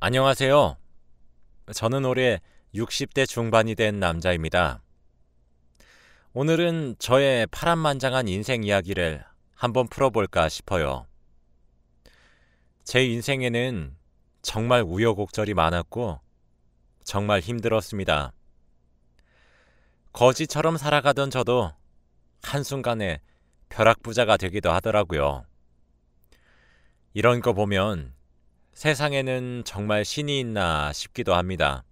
안녕하세요. 저는 올해 60대 중반이 된 남자입니다. 오늘은 저의 파란만장한 인생 이야기를 한번 풀어볼까 싶어요. 제 인생에는 정말 우여곡절이 많았고 정말 힘들었습니다. 거지처럼 살아가던 저도 한순간에 벼락부자가 되기도 하더라고요. 이런 거 보면 세상에는 정말 신이 있나 싶기도 합니다.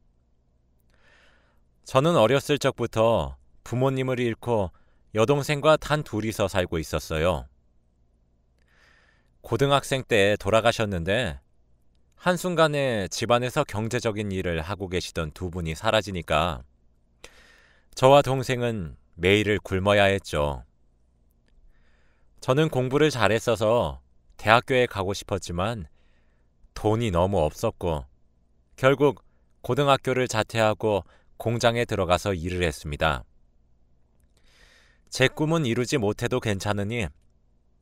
저는 어렸을 적부터 부모님을 잃고 여동생과 단 둘이서 살고 있었어요. 고등학생 때 돌아가셨는데 한순간에 집안에서 경제적인 일을 하고 계시던 두 분이 사라지니까 저와 동생은 매일을 굶어야 했죠. 저는 공부를 잘했어서 대학교에 가고 싶었지만 돈이 너무 없었고 결국 고등학교를 자퇴하고 공장에 들어가서 일을 했습니다. 제 꿈은 이루지 못해도 괜찮으니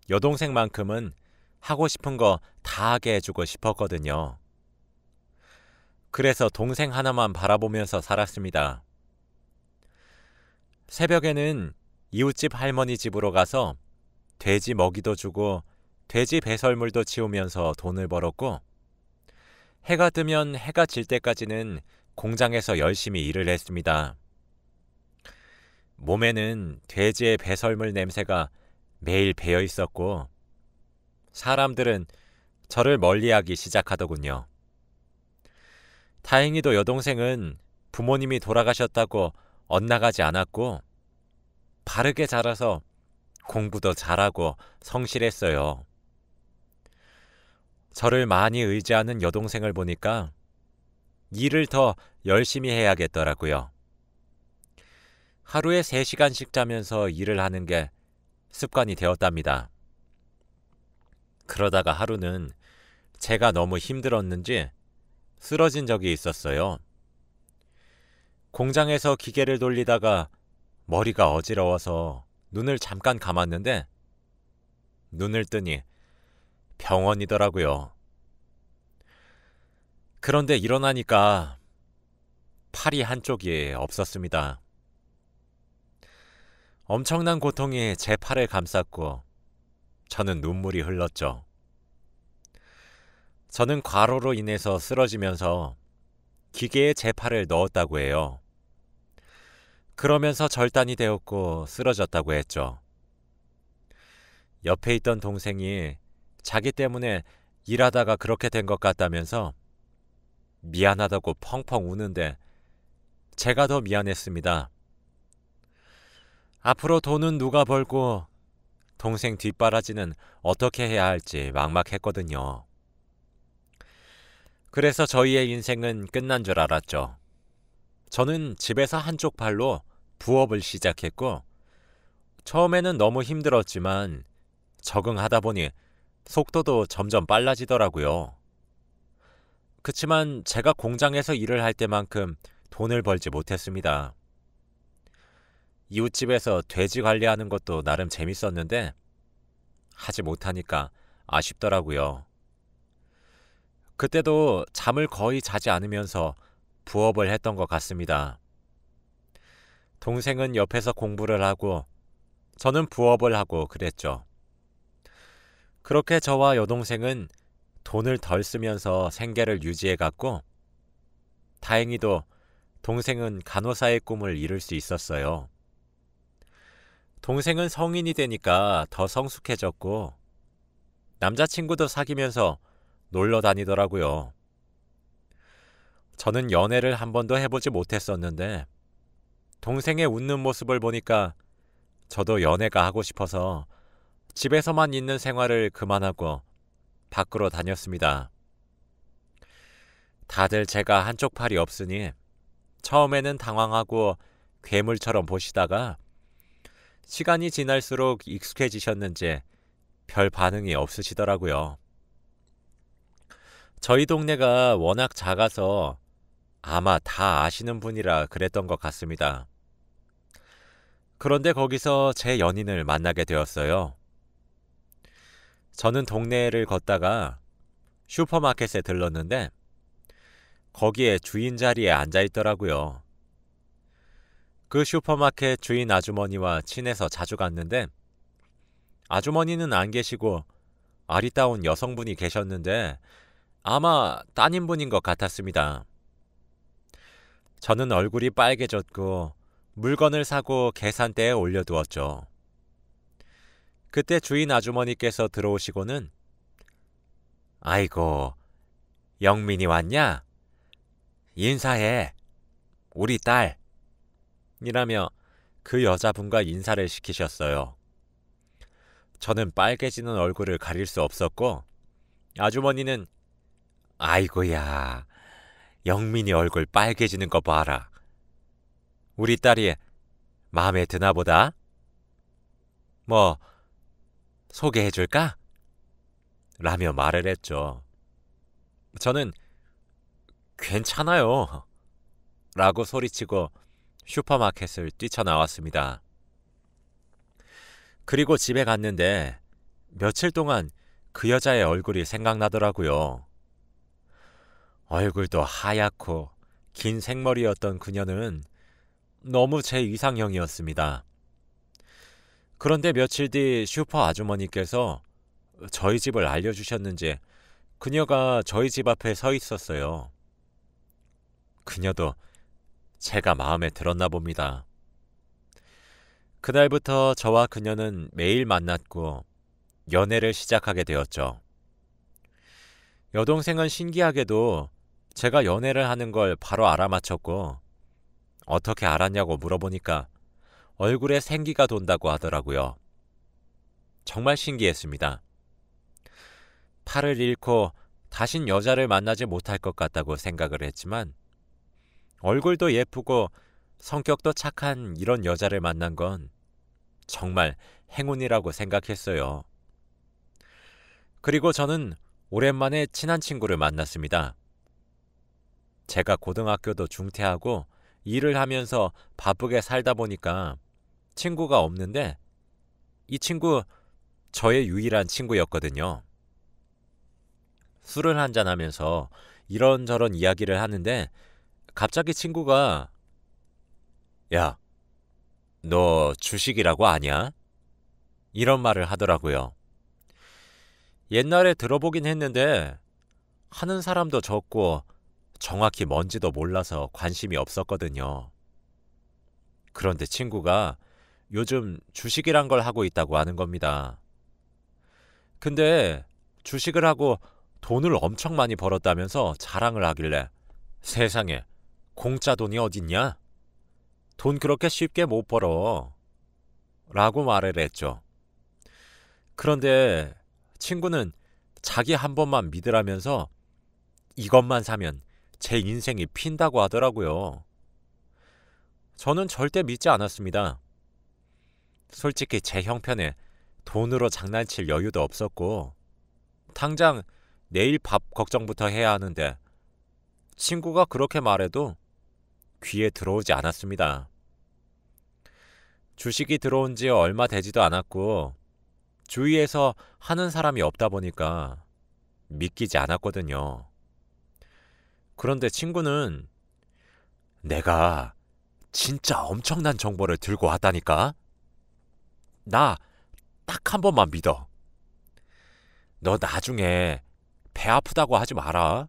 여동생만큼은 하고 싶은 거 다 하게 해주고 싶었거든요. 그래서 동생 하나만 바라보면서 살았습니다. 새벽에는 이웃집 할머니 집으로 가서 돼지 먹이도 주고 돼지 배설물도 치우면서 돈을 벌었고 해가 뜨면 해가 질 때까지는 공장에서 열심히 일을 했습니다. 몸에는 돼지의 배설물 냄새가 매일 배어 있었고 사람들은 저를 멀리하기 시작하더군요. 다행히도 여동생은 부모님이 돌아가셨다고 엇나가지 않았고 바르게 자라서 공부도 잘하고 성실했어요. 저를 많이 의지하는 여동생을 보니까 일을 더 열심히 해야겠더라고요. 하루에 3시간씩 자면서 일을 하는 게 습관이 되었답니다. 그러다가 하루는 제가 너무 힘들었는지 쓰러진 적이 있었어요. 공장에서 기계를 돌리다가 머리가 어지러워서 눈을 잠깐 감았는데 눈을 뜨니 병원이더라고요. 그런데 일어나니까 팔이 한쪽이 없었습니다. 엄청난 고통이 제 팔을 감쌌고 저는 눈물이 흘렀죠. 저는 과로로 인해서 쓰러지면서 기계에 제 팔을 넣었다고 해요. 그러면서 절단이 되었고 쓰러졌다고 했죠. 옆에 있던 동생이 자기 때문에 일하다가 그렇게 된 것 같다면서 미안하다고 펑펑 우는데 제가 더 미안했습니다. 앞으로 돈은 누가 벌고 동생 뒷바라지는 어떻게 해야 할지 막막했거든요. 그래서 저희의 인생은 끝난 줄 알았죠. 저는 집에서 한쪽 발로 부업을 시작했고 처음에는 너무 힘들었지만 적응하다 보니 속도도 점점 빨라지더라고요. 그치만 제가 공장에서 일을 할 때만큼 돈을 벌지 못했습니다. 이웃집에서 돼지 관리하는 것도 나름 재밌었는데 하지 못하니까 아쉽더라고요. 그때도 잠을 거의 자지 않으면서 부업을 했던 것 같습니다. 동생은 옆에서 공부를 하고 저는 부업을 하고 그랬죠. 그렇게 저와 여동생은 돈을 덜 쓰면서 생계를 유지해 갔고 다행히도 동생은 간호사의 꿈을 이룰 수 있었어요. 동생은 성인이 되니까 더 성숙해졌고 남자친구도 사귀면서 놀러 다니더라고요. 저는 연애를 한 번도 해보지 못했었는데 동생의 웃는 모습을 보니까 저도 연애가 하고 싶어서 집에서만 있는 생활을 그만하고 밖으로 다녔습니다. 다들 제가 한쪽 팔이 없으니 처음에는 당황하고 괴물처럼 보시다가 시간이 지날수록 익숙해지셨는지 별 반응이 없으시더라고요. 저희 동네가 워낙 작아서 아마 다 아시는 분이라 그랬던 것 같습니다. 그런데 거기서 제 연인을 만나게 되었어요. 저는 동네를 걷다가 슈퍼마켓에 들렀는데 거기에 주인 자리에 앉아 있더라고요. 그 슈퍼마켓 주인 아주머니와 친해서 자주 갔는데 아주머니는 안 계시고 아리따운 여성분이 계셨는데 아마 따님분인 것 같았습니다. 저는 얼굴이 빨개졌고 물건을 사고 계산대에 올려두었죠. 그때 주인 아주머니께서 들어오시고는 아이고, 영민이 왔냐? 인사해. 우리 딸. 이라며 그 여자분과 인사를 시키셨어요. 저는 빨개지는 얼굴을 가릴 수 없었고 아주머니는 아이고야, 영민이 얼굴 빨개지는 거 봐라. 우리 딸이 마음에 드나 보다. 뭐 소개해 줄까? 라며 말을 했죠. 저는 괜찮아요. 라고 소리치고 슈퍼마켓을 뛰쳐나왔습니다. 그리고 집에 갔는데 며칠 동안 그 여자의 얼굴이 생각나더라고요. 얼굴도 하얗고 긴 생머리였던 그녀는 너무 제 이상형이었습니다. 그런데 며칠 뒤 슈퍼 아주머니께서 저희 집을 알려주셨는지 그녀가 저희 집 앞에 서 있었어요. 그녀도 제가 마음에 들었나 봅니다. 그날부터 저와 그녀는 매일 만났고 연애를 시작하게 되었죠. 여동생은 신기하게도 제가 연애를 하는 걸 바로 알아맞혔고 어떻게 알았냐고 물어보니까 얼굴에 생기가 돈다고 하더라고요. 정말 신기했습니다. 팔을 잃고 다신 여자를 만나지 못할 것 같다고 생각을 했지만 얼굴도 예쁘고 성격도 착한 이런 여자를 만난 건 정말 행운이라고 생각했어요. 그리고 저는 오랜만에 친한 친구를 만났습니다. 제가 고등학교도 중퇴하고 일을 하면서 바쁘게 살다 보니까 친구가 없는데 이 친구 저의 유일한 친구였거든요. 술을 한잔하면서 이런저런 이야기를 하는데 갑자기 친구가 야, 너 주식이라고 아냐? 이런 말을 하더라고요. 옛날에 들어보긴 했는데 하는 사람도 적고 정확히 뭔지도 몰라서 관심이 없었거든요. 그런데 친구가 요즘 주식이란 걸 하고 있다고 하는 겁니다. 근데 주식을 하고 돈을 엄청 많이 벌었다면서 자랑을 하길래 세상에 공짜 돈이 어딨냐? 돈 그렇게 쉽게 못 벌어. 라고 말을 했죠. 그런데 친구는 자기 한 번만 믿으라면서 이것만 사면 제 인생이 핀다고 하더라고요. 저는 절대 믿지 않았습니다. 솔직히 제 형편에 돈으로 장난칠 여유도 없었고 당장 내일 밥 걱정부터 해야 하는데 친구가 그렇게 말해도 귀에 들어오지 않았습니다. 주식이 들어온 지 얼마 되지도 않았고 주위에서 하는 사람이 없다 보니까 믿기지 않았거든요. 그런데 친구는 내가 진짜 엄청난 정보를 들고 왔다니까? 나 딱 한 번만 믿어. 너 나중에 배 아프다고 하지 마라.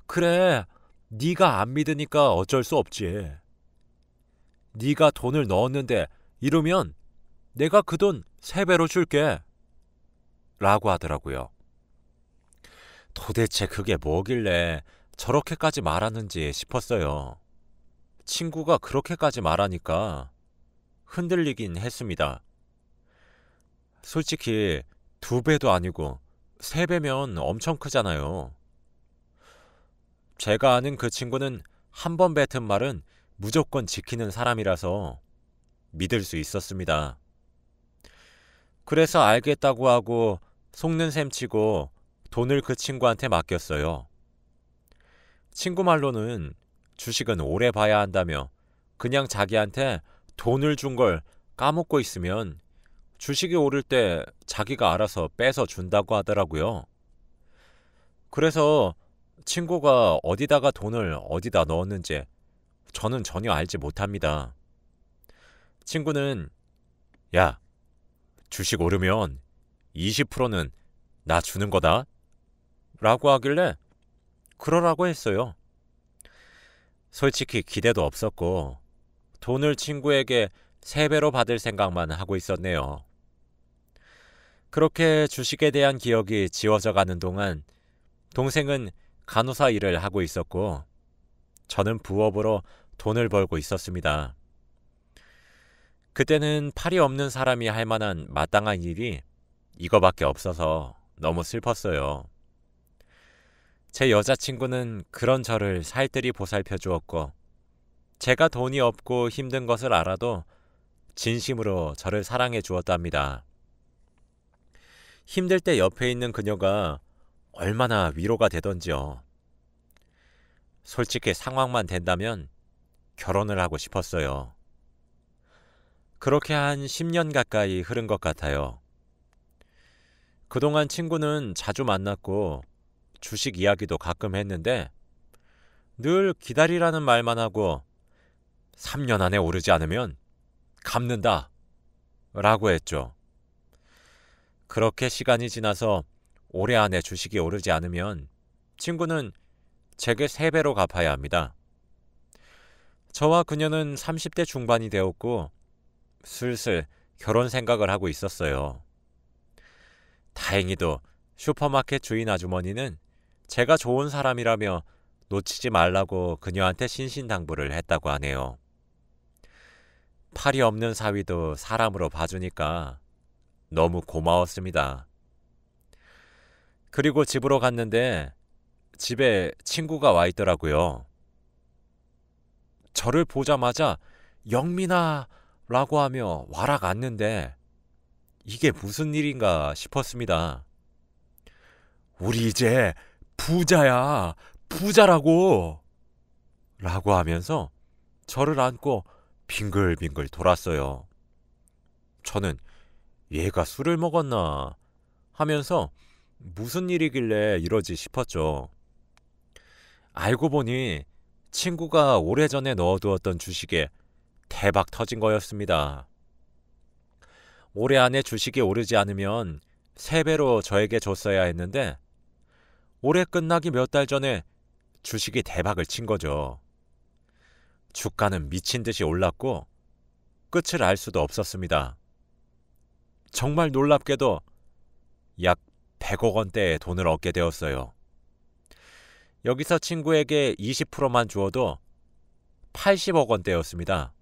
그래, 네가 안 믿으니까 어쩔 수 없지. 네가 돈을 넣었는데 이러면 내가 그 돈 3배로 줄게. 라고 하더라고요. 도대체 그게 뭐길래 저렇게까지 말하는지 싶었어요. 친구가 그렇게까지 말하니까 흔들리긴 했습니다. 솔직히 2배도 아니고 3배면 엄청 크잖아요. 제가 아는 그 친구는 한 번 뱉은 말은 무조건 지키는 사람이라서 믿을 수 있었습니다. 그래서 알겠다고 하고 속는 셈 치고 돈을 그 친구한테 맡겼어요. 친구 말로는 주식은 오래 봐야 한다며 그냥 자기한테 돈을 준 걸 까먹고 있으면 주식이 오를 때 자기가 알아서 빼서 준다고 하더라고요. 그래서 친구가 어디다가 돈을 어디다 넣었는지 저는 전혀 알지 못합니다. 친구는 야, 주식 오르면 20%는 나 주는 거다 라고 하길래 그러라고 했어요. 솔직히 기대도 없었고 돈을 친구에게 3배로 받을 생각만 하고 있었네요. 그렇게 주식에 대한 기억이 지워져 가는 동안 동생은 간호사 일을 하고 있었고 저는 부업으로 돈을 벌고 있었습니다. 그때는 팔이 없는 사람이 할 만한 마땅한 일이 이거밖에 없어서 너무 슬펐어요. 제 여자친구는 그런 저를 살뜰히 보살펴 주었고 제가 돈이 없고 힘든 것을 알아도 진심으로 저를 사랑해 주었답니다. 힘들 때 옆에 있는 그녀가 얼마나 위로가 되던지요. 솔직히 상황만 된다면 결혼을 하고 싶었어요. 그렇게 한 10년 가까이 흐른 것 같아요. 그동안 친구는 자주 만났고 주식 이야기도 가끔 했는데 늘 기다리라는 말만 하고 3년 안에 오르지 않으면 갚는다 라고 했죠. 그렇게 시간이 지나서 올해 안에 주식이 오르지 않으면 친구는 제게 3배로 갚아야 합니다. 저와 그녀는 30대 중반이 되었고 슬슬 결혼 생각을 하고 있었어요. 다행히도 슈퍼마켓 주인 아주머니는 제가 좋은 사람이라며 놓치지 말라고 그녀한테 신신당부를 했다고 하네요. 팔이 없는 사위도 사람으로 봐주니까 너무 고마웠습니다. 그리고 집으로 갔는데 집에 친구가 와 있더라고요. 저를 보자마자 영민아 라고 하며 와락 앉는데 이게 무슨 일인가 싶었습니다. 우리 이제 부자야, 부자라고 라고 하면서 저를 안고 빙글빙글 돌았어요. 저는 얘가 술을 먹었나 하면서 무슨 일이길래 이러지 싶었죠. 알고 보니 친구가 오래전에 넣어두었던 주식에 대박 터진 거였습니다. 올해 안에 주식이 오르지 않으면 3배로 저에게 줬어야 했는데 올해 끝나기 몇 달 전에 주식이 대박을 친 거죠. 주가는 미친 듯이 올랐고 끝을 알 수도 없었습니다. 정말 놀랍게도 약 100억 원대의 돈을 얻게 되었어요. 여기서 친구에게 20%만 주어도 80억 원대였습니다.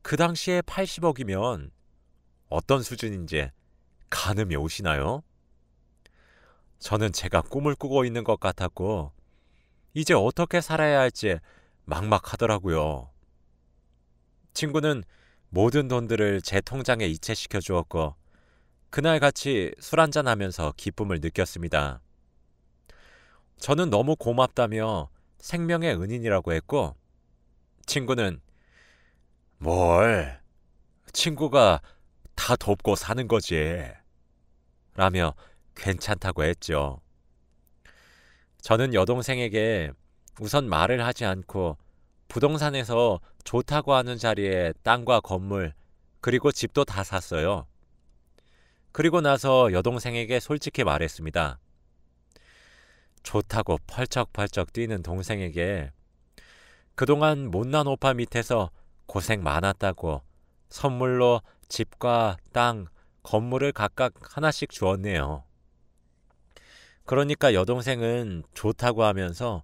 그 당시에 80억이면 어떤 수준인지 가늠이 오시나요? 저는 제가 꿈을 꾸고 있는 것 같았고 이제 어떻게 살아야 할지 막막하더라고요. 친구는 모든 돈들을 제 통장에 이체시켜 주었고 그날 같이 술 한잔 하면서 기쁨을 느꼈습니다. 저는 너무 고맙다며 생명의 은인이라고 했고 친구는 뭘 친구가 다 돕고 사는 거지 라며 괜찮다고 했죠. 저는 여동생에게 우선 말을 하지 않고 부동산에서 좋다고 하는 자리에 땅과 건물 그리고 집도 다 샀어요. 그리고 나서 여동생에게 솔직히 말했습니다. 좋다고 펄쩍펄쩍 뛰는 동생에게 그동안 못난 오빠 밑에서 고생 많았다고 선물로 집과 땅, 건물을 각각 하나씩 주었네요. 그러니까 여동생은 좋다고 하면서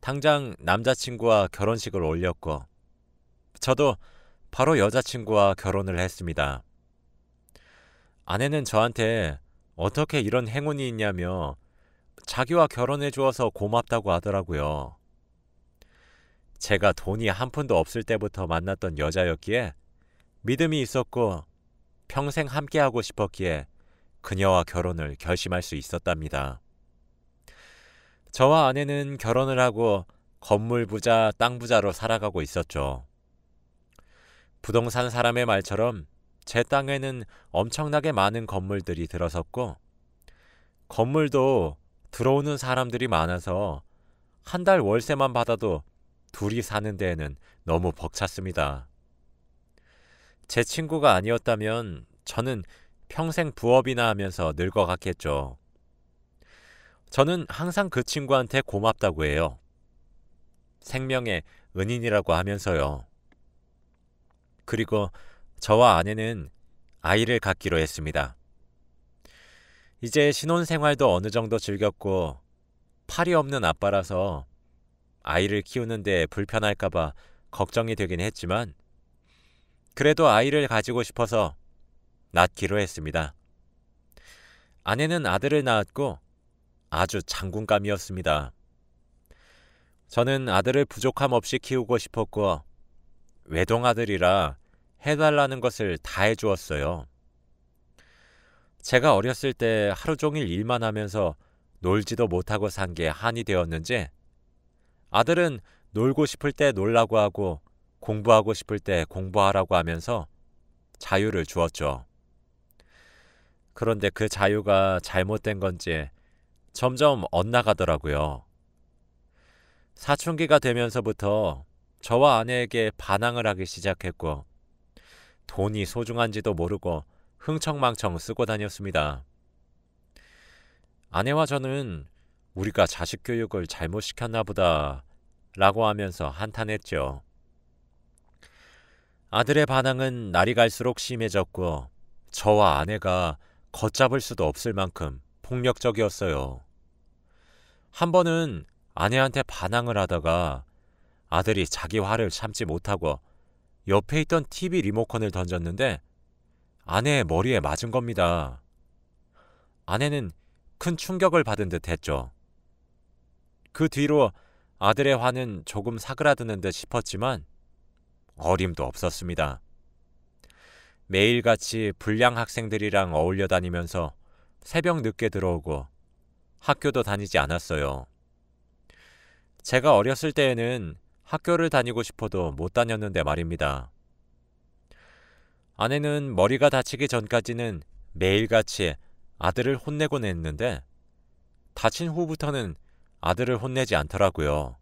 당장 남자친구와 결혼식을 올렸고 저도 바로 여자친구와 결혼을 했습니다. 아내는 저한테 어떻게 이런 행운이 있냐며 자기와 결혼해 주어서 고맙다고 하더라고요. 제가 돈이 한 푼도 없을 때부터 만났던 여자였기에 믿음이 있었고 평생 함께하고 싶었기에 그녀와 결혼을 결심할 수 있었답니다. 저와 아내는 결혼을 하고 건물 부자, 땅 부자로 살아가고 있었죠. 부동산 사람의 말처럼 제 땅에는 엄청나게 많은 건물들이 들어섰고 건물도 들어오는 사람들이 많아서 한 달 월세만 받아도 둘이 사는 데에는 너무 벅찼습니다. 제 친구가 아니었다면 저는 평생 부업이나 하면서 늙어갔겠죠. 저는 항상 그 친구한테 고맙다고 해요. 생명의 은인이라고 하면서요. 그리고 저와 아내는 아이를 갖기로 했습니다. 이제 신혼생활도 어느 정도 즐겼고 팔이 없는 아빠라서 아이를 키우는데 불편할까봐 걱정이 되긴 했지만 그래도 아이를 가지고 싶어서 낳기로 했습니다. 아내는 아들을 낳았고 아주 장군감이었습니다. 저는 아들을 부족함 없이 키우고 싶었고 외동아들이라 해달라는 것을 다 해주었어요. 제가 어렸을 때 하루 종일 일만 하면서 놀지도 못하고 산 게 한이 되었는지 아들은 놀고 싶을 때 놀라고 하고 공부하고 싶을 때 공부하라고 하면서 자유를 주었죠. 그런데 그 자유가 잘못된 건지 점점 엇나가더라고요. 사춘기가 되면서부터 저와 아내에게 반항을 하기 시작했고 돈이 소중한지도 모르고 흥청망청 쓰고 다녔습니다. 아내와 저는 우리가 자식 교육을 잘못 시켰나 보다 라고 하면서 한탄했죠. 아들의 반항은 날이 갈수록 심해졌고 저와 아내가 걷잡을 수도 없을 만큼 폭력적이었어요. 한 번은 아내한테 반항을 하다가 아들이 자기 화를 참지 못하고 옆에 있던 TV 리모컨을 던졌는데 아내의 머리에 맞은 겁니다. 아내는 큰 충격을 받은 듯 했죠. 그 뒤로 아들의 화는 조금 사그라드는 듯 싶었지만 어림도 없었습니다. 매일같이 불량 학생들이랑 어울려 다니면서 새벽 늦게 들어오고 학교도 다니지 않았어요. 제가 어렸을 때에는 학교를 다니고 싶어도 못 다녔는데 말입니다. 아내는 머리가 다치기 전까지는 매일같이 아들을 혼내곤 했는데 다친 후부터는 아들을 혼내지 않더라고요.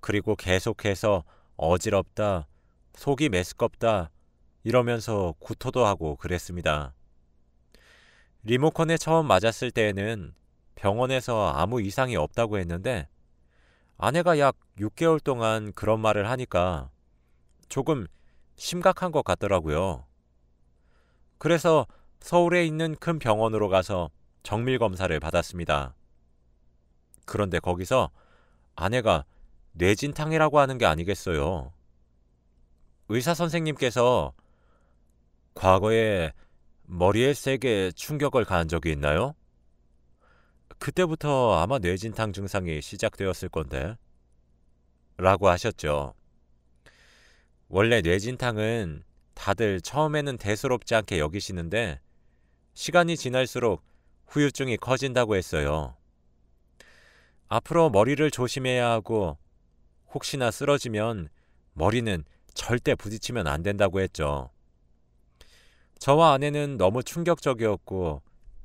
그리고 계속해서 어지럽다, 속이 메스껍다 이러면서 구토도 하고 그랬습니다. 리모컨에 처음 맞았을 때에는 병원에서 아무 이상이 없다고 했는데 아내가 약 6개월 동안 그런 말을 하니까 조금 심각한 것 같더라고요. 그래서 서울에 있는 큰 병원으로 가서 정밀 검사를 받았습니다. 그런데 거기서 아내가 뇌진탕이라고 하는 게 아니겠어요. 의사 선생님께서 과거에 머리에 세게 충격을 가한 적이 있나요? 그때부터 아마 뇌진탕 증상이 시작되었을 건데 라고 하셨죠. 원래 뇌진탕은 다들 처음에는 대수롭지 않게 여기시는데 시간이 지날수록 후유증이 커진다고 했어요. 앞으로 머리를 조심해야 하고 혹시나 쓰러지면 머리는 절대 부딪히면 안 된다고 했죠. 저와 아내는 너무 충격적이었고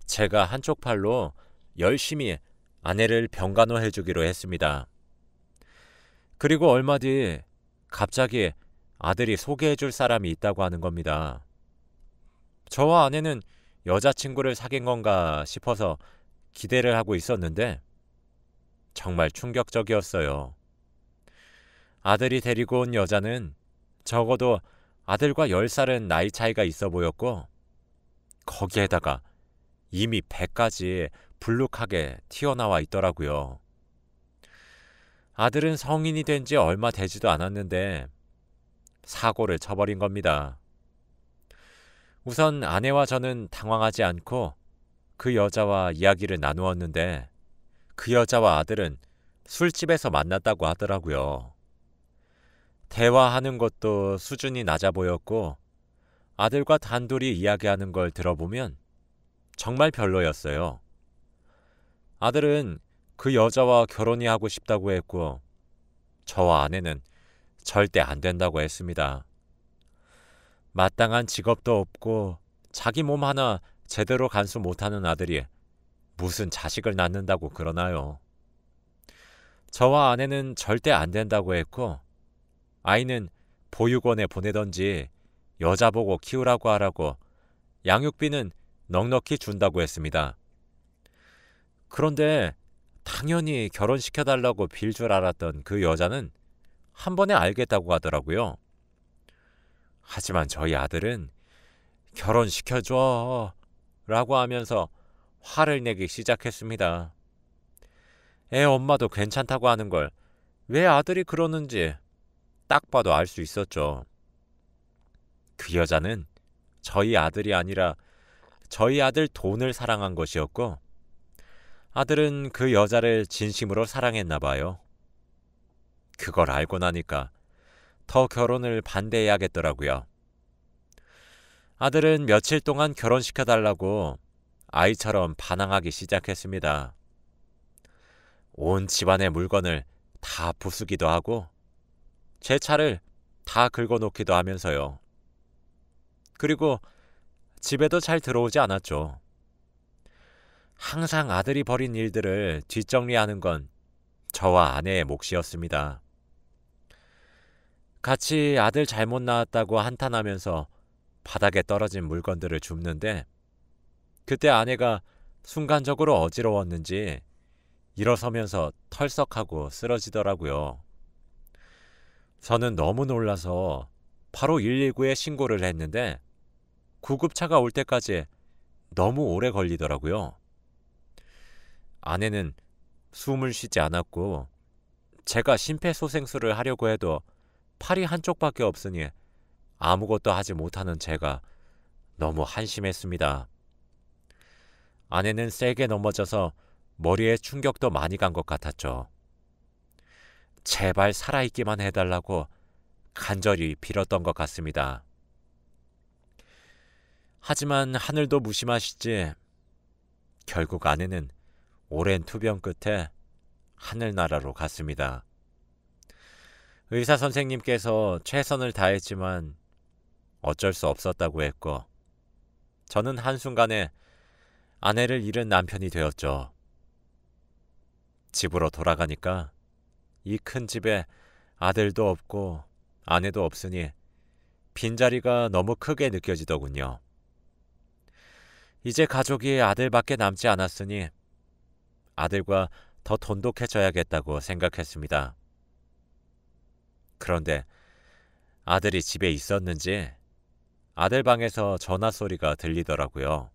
제가 한쪽 팔로 열심히 아내를 병간호해 주기로 했습니다. 그리고 얼마 뒤 갑자기 아들이 소개해 줄 사람이 있다고 하는 겁니다. 저와 아내는 여자친구를 사귄 건가 싶어서 기대를 하고 있었는데 정말 충격적이었어요. 아들이 데리고 온 여자는 적어도 아들과 10살은 나이 차이가 있어 보였고 거기에다가 이미 배까지 불룩하게 튀어나와 있더라고요. 아들은 성인이 된 지 얼마 되지도 않았는데 사고를 쳐버린 겁니다. 우선 아내와 저는 당황하지 않고 그 여자와 이야기를 나누었는데 그 여자와 아들은 술집에서 만났다고 하더라고요. 대화하는 것도 수준이 낮아 보였고 아들과 단둘이 이야기하는 걸 들어보면 정말 별로였어요. 아들은 그 여자와 결혼이 하고 싶다고 했고 저와 아내는 절대 안 된다고 했습니다. 마땅한 직업도 없고 자기 몸 하나 제대로 간수 못하는 아들이 무슨 자식을 낳는다고 그러나요? 저와 아내는 절대 안 된다고 했고 아이는 보육원에 보내던지 여자 보고 키우라고 하라고 양육비는 넉넉히 준다고 했습니다. 그런데 당연히 결혼시켜달라고 빌 줄 알았던 그 여자는 한 번에 알겠다고 하더라고요. 하지만 저희 아들은 결혼시켜줘 라고 하면서 화를 내기 시작했습니다. 애 엄마도 괜찮다고 하는 걸 왜 아들이 그러는지 딱 봐도 알 수 있었죠. 그 여자는 저희 아들이 아니라 저희 아들 돈을 사랑한 것이었고 아들은 그 여자를 진심으로 사랑했나 봐요. 그걸 알고 나니까 더 결혼을 반대해야겠더라고요. 아들은 며칠 동안 결혼시켜달라고 아이처럼 반항하기 시작했습니다. 온 집안의 물건을 다 부수기도 하고 제 차를 다 긁어놓기도 하면서요. 그리고 집에도 잘 들어오지 않았죠. 항상 아들이 벌인 일들을 뒷정리하는 건 저와 아내의 몫이었습니다. 같이 아들 잘못 낳았다고 한탄하면서 바닥에 떨어진 물건들을 줍는데 그때 아내가 순간적으로 어지러웠는지 일어서면서 털썩하고 쓰러지더라고요. 저는 너무 놀라서 바로 119에 신고를 했는데 구급차가 올 때까지 너무 오래 걸리더라고요. 아내는 숨을 쉬지 않았고 제가 심폐소생술을 하려고 해도 팔이 한쪽밖에 없으니 아무것도 하지 못하는 제가 너무 한심했습니다. 아내는 세게 넘어져서 머리에 충격도 많이 간 것 같았죠. 제발 살아있기만 해달라고 간절히 빌었던 것 같습니다. 하지만 하늘도 무심하시지 결국 아내는 오랜 투병 끝에 하늘나라로 갔습니다. 의사 선생님께서 최선을 다했지만 어쩔 수 없었다고 했고 저는 한순간에 아내를 잃은 남편이 되었죠. 집으로 돌아가니까 이 큰 집에 아들도 없고 아내도 없으니 빈자리가 너무 크게 느껴지더군요. 이제 가족이 아들밖에 남지 않았으니 아들과 더 돈독해져야겠다고 생각했습니다. 그런데 아들이 집에 있었는지 아들 방에서 전화 소리가 들리더라고요.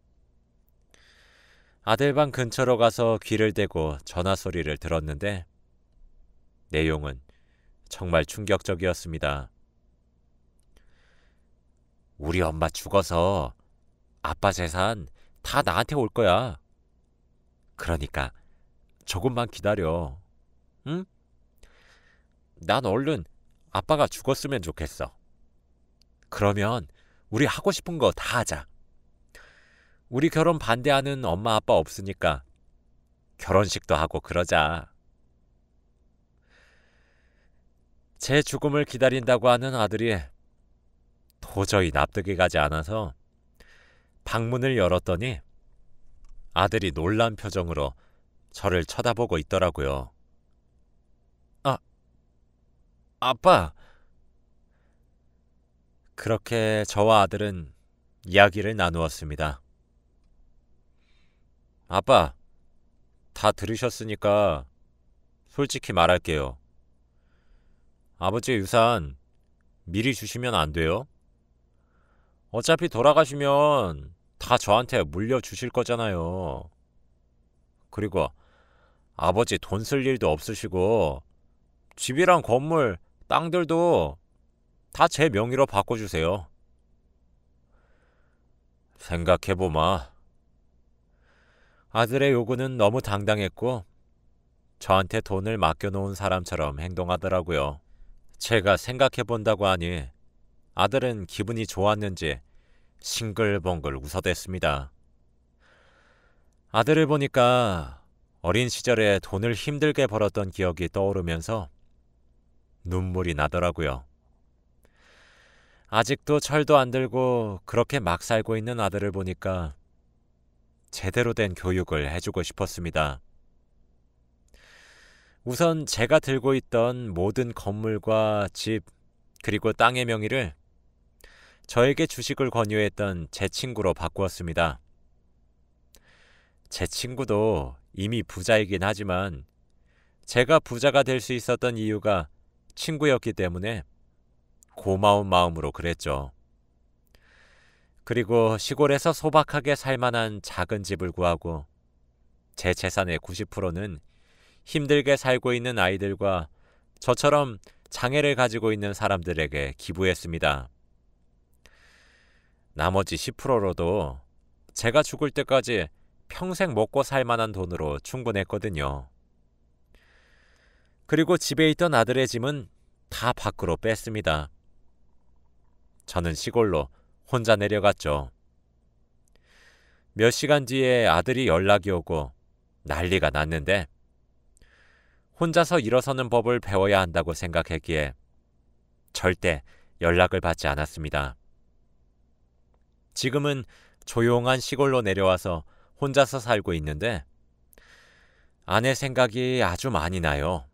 아들 방 근처로 가서 귀를 대고 전화 소리를 들었는데 내용은 정말 충격적이었습니다. 우리 엄마 죽어서 아빠 재산 다 나한테 올 거야. 그러니까 조금만 기다려. 응? 난 얼른 아빠가 죽었으면 좋겠어. 그러면 우리 하고 싶은 거 다 하자. 우리 결혼 반대하는 엄마 아빠 없으니까 결혼식도 하고 그러자. 제 죽음을 기다린다고 하는 아들이 도저히 납득이 가지 않아서 방문을 열었더니 아들이 놀란 표정으로 저를 쳐다보고 있더라고요. 아빠! 그렇게 저와 아들은 이야기를 나누었습니다. 아빠, 다 들으셨으니까 솔직히 말할게요. 아버지 유산 미리 주시면 안 돼요? 어차피 돌아가시면 다 저한테 물려주실 거잖아요. 그리고 아버지 돈 쓸 일도 없으시고 집이랑 건물, 땅들도 다 제 명의로 바꿔주세요. 생각해보마. 아들의 요구는 너무 당당했고 저한테 돈을 맡겨놓은 사람처럼 행동하더라고요. 제가 생각해본다고 하니 아들은 기분이 좋았는지 싱글벙글 웃어댔습니다. 아들을 보니까 어린 시절에 돈을 힘들게 벌었던 기억이 떠오르면서 눈물이 나더라고요. 아직도 철도 안 들고 그렇게 막 살고 있는 아들을 보니까 제대로 된 교육을 해주고 싶었습니다. 우선 제가 들고 있던 모든 건물과 집, 그리고 땅의 명의를 저에게 주식을 권유했던 제 친구로 바꾸었습니다. 제 친구도 이미 부자이긴 하지만 제가 부자가 될 수 있었던 이유가 친구였기 때문에 고마운 마음으로 그랬죠. 그리고 시골에서 소박하게 살만한 작은 집을 구하고 제 재산의 90%는 힘들게 살고 있는 아이들과 저처럼 장애를 가지고 있는 사람들에게 기부했습니다. 나머지 10%로도 제가 죽을 때까지 평생 먹고 살 만한 돈으로 충분했거든요. 그리고 집에 있던 아들의 짐은 다 밖으로 뺐습니다. 저는 시골로 혼자 내려갔죠. 몇 시간 뒤에 아들이 연락이 오고 난리가 났는데 혼자서 일어서는 법을 배워야 한다고 생각했기에 절대 연락을 받지 않았습니다. 지금은 조용한 시골로 내려와서 혼자서 살고 있는데 아내 생각이 아주 많이 나요.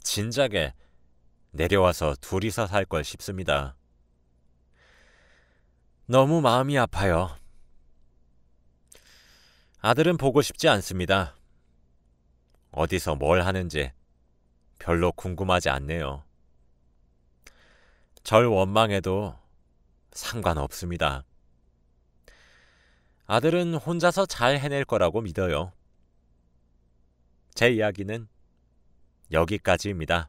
진작에 내려와서 둘이서 살 걸 싶습니다. 너무 마음이 아파요. 아들은 보고 싶지 않습니다. 어디서 뭘 하는지 별로 궁금하지 않네요. 절 원망해도 상관없습니다. 아들은 혼자서 잘 해낼 거라고 믿어요. 제 이야기는 여기까지입니다.